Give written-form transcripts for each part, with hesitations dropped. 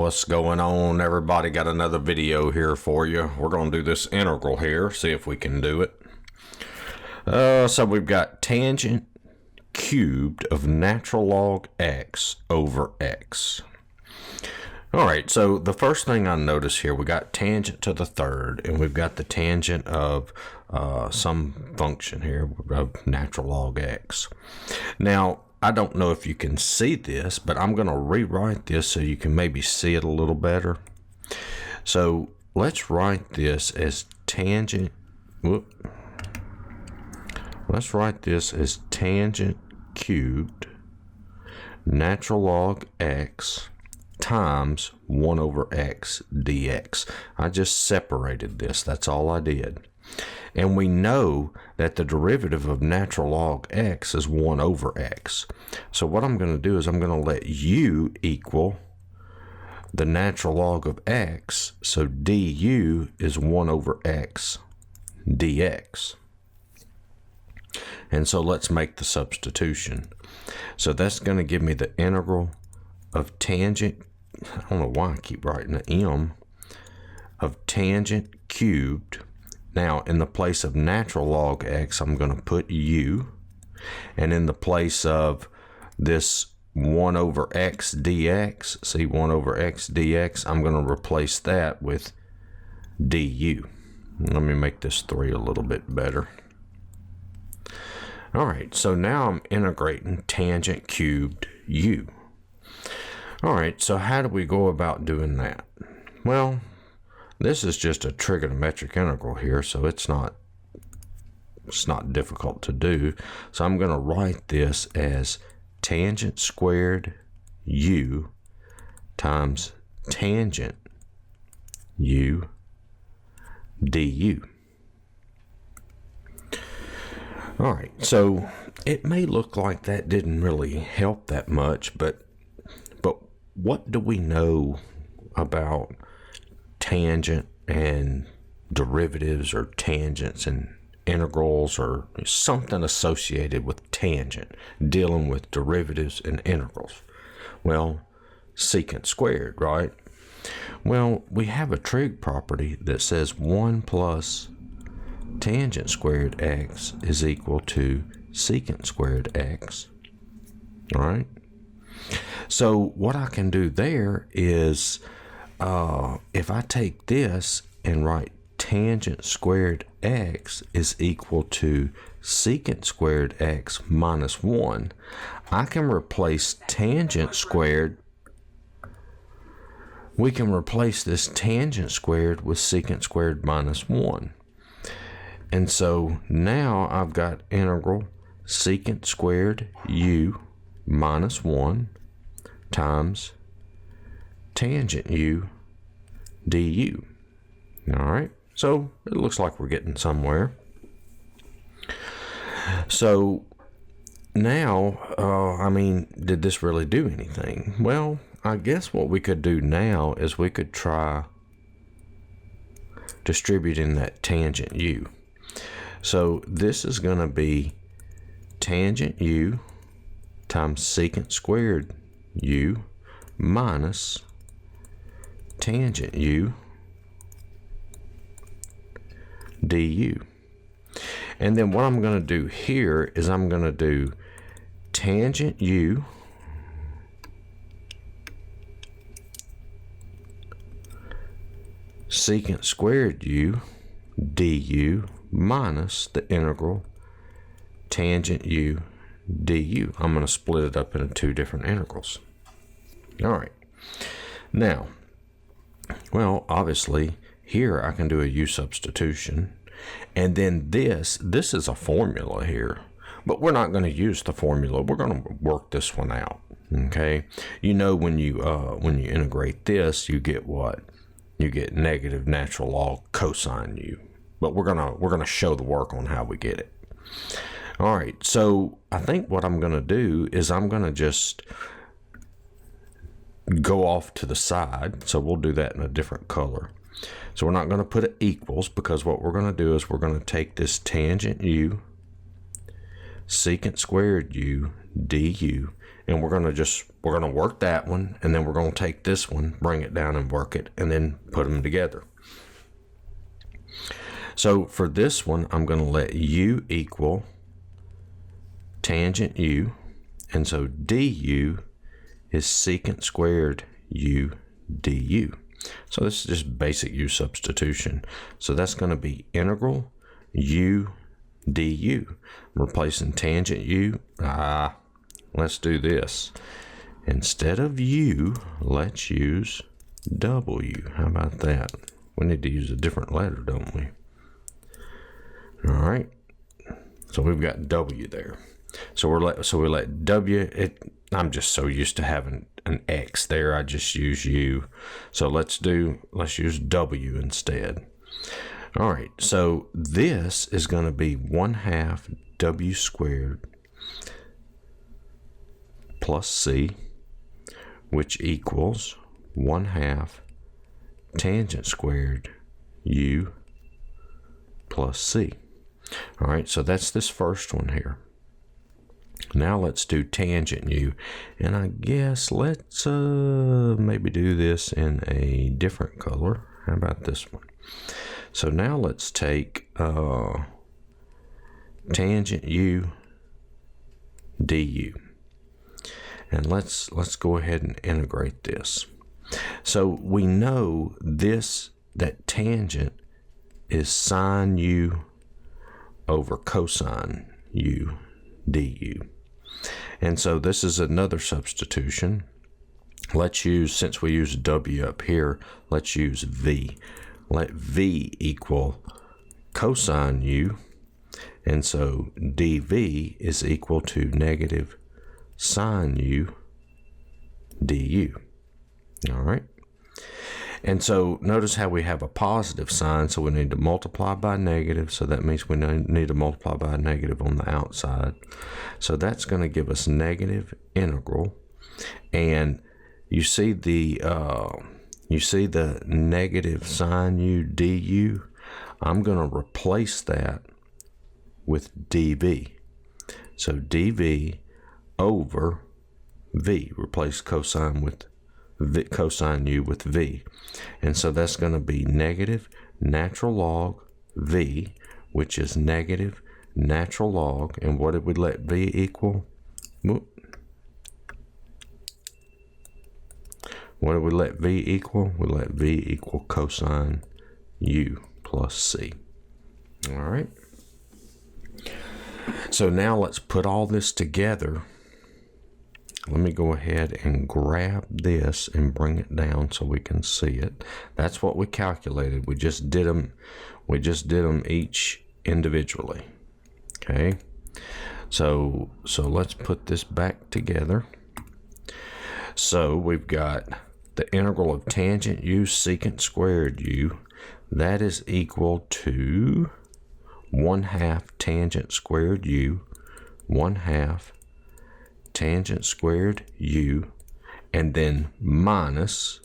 What's going on, everybody? Got another video here for you. We're going to do this integral here, see if we can do it. So we've got tangent cubed of natural log x over x. Alright, so the first thing I notice here, we got tangent to the third, and we've got the tangent of some function here of natural log x. Now, I don't know if you can see this, but I'm going to rewrite this so you can maybe see it a little better. So let's write this as tangent. Let's write this as tangent cubed natural log x times 1 over x dx. I just separated this. That's all I did. And we know that the derivative of natural log x is 1 over x. So what I'm going to do is I'm going to let u equal the natural log of x. So du is 1 over x dx. And so let's make the substitution. So that's going to give me the integral of tangent, I don't know why I keep writing an m, of tangent cubed. Now, in the place of natural log x, I'm going to put u. And in the place of this 1 over x dx, see 1 over x dx, I'm going to replace that with du. Let me make this 3 a little bit better. Alright, so now I'm integrating tangent cubed u. Alright, so how do we go about doing that? Well, this is just a trigonometric integral here, so it's not difficult to do. So I'm going to write this as tangent squared u times tangent u du. All right, so it may look like that didn't really help that much, but what do we know about tangent and derivatives or tangents and integrals or something associated with tangent, dealing with derivatives and integrals? Well, secant squared, right? Well, we have a trig property that says 1 plus tangent squared x is equal to secant squared x. All right? So what I can do there is if I take this and write tangent squared x is equal to secant squared x minus 1, I can replace tangent squared. We can replace this tangent squared with secant squared minus 1. And so now I've got integral secant squared u minus 1 times tangent u du. All right, so it looks like we're getting somewhere. So now, did this really do anything? Well, I guess what we could do now is we could try distributing that tangent u. So this is going to be tangent u times secant squared u minus tangent u du. And then what I'm going to do here is I'm going to do tangent u secant squared u du minus the integral tangent u du. I'm going to split it up into two different integrals. All right. Now, well, obviously, here I can do a u substitution. And then this is a formula here. But we're not going to use the formula. We're going to work this one out. Okay? You know when you integrate this, you get what? You get negative natural log cosine u. But we're gonna show the work on how we get it. All right, so I think what I'm gonna do is I'm gonna just go off to the side. So we'll do that in a different color. So we're not gonna put it equals, because what we're gonna do is we're gonna take this tangent u secant squared u du, And we're going to work that one, and then we're going to take this one, bring it down and work it, and then put them together. So for this one, I'm going to let u equal tangent u, and so du is secant squared u du. So this is just basic u substitution. So that's going to be integral u du. I'm replacing tangent u. Let's do this. Instead of u, let's use w. How about that? We need to use a different letter, don't we? All right. So we've got w there. So we let w. I'm just so used to having an x there. I just use u. So let's use w instead. All right. So this is going to be 1/2 w squared plus c, which equals 1/2 tangent squared u plus c. All right, so that's this first one here. Now let's do tangent u, and I guess let's maybe do this in a different color. How about this one? So now let's take tangent u du, and let's go ahead and integrate this. So we know that tangent is sine u over cosine u du. And so this is another substitution. Let's use, since we use w up here, let's use v. Let v equal cosine u, and so dv is equal to negative sine u du. All right. And so notice how we have a positive sign, so we need to multiply by negative, so that means we need to multiply by a negative on the outside. So that's going to give us negative integral, and you see the negative sine u du. I'm going to replace that with dv. So dv over v, replace cosine u with v, and so that's going to be negative natural log v, which is negative natural log, and what did we let v equal? What did we let v equal? We let v equal cosine u plus c. All right. So now let's put all this together. Let me go ahead and grab this and bring it down so we can see it. That's what we calculated. We just did them each individually. Okay. So let's put this back together. So we've got the integral of tangent u secant squared u. That is equal to 1/2 tangent squared u, 1/2 tangent squared u, and then minus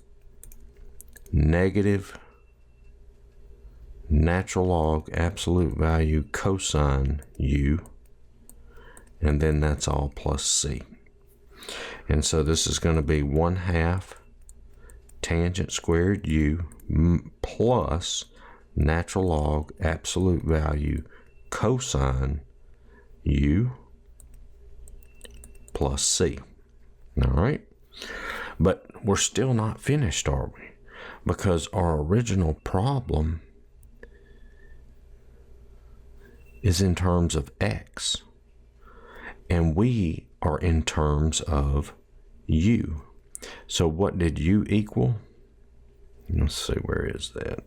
negative natural log absolute value cosine u, and then that's all plus c. And so this is going to be 1/2 tangent squared u plus natural log absolute value cosine u plus c. All right. But we're still not finished, are we? Because our original problem is in terms of x, and we are in terms of u. So what did u equal? Let's see, where is that?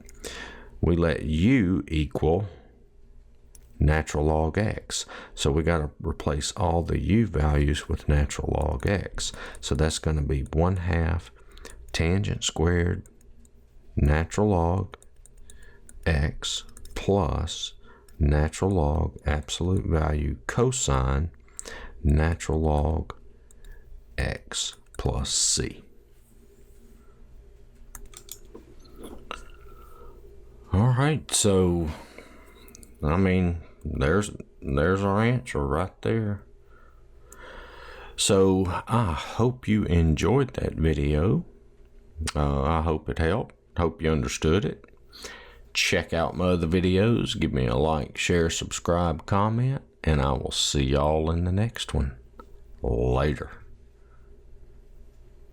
We let u equal natural log x. So we got to replace all the u values with natural log x. So that's going to be 1/2 tangent squared natural log x plus natural log absolute value cosine natural log x plus c. All right, so I mean, there's our answer right there. So I hope you enjoyed that video. I hope it helped. Hope you understood it. Check out my other videos. Give me a like, share, subscribe, comment, and I will see y'all in the next one. Later.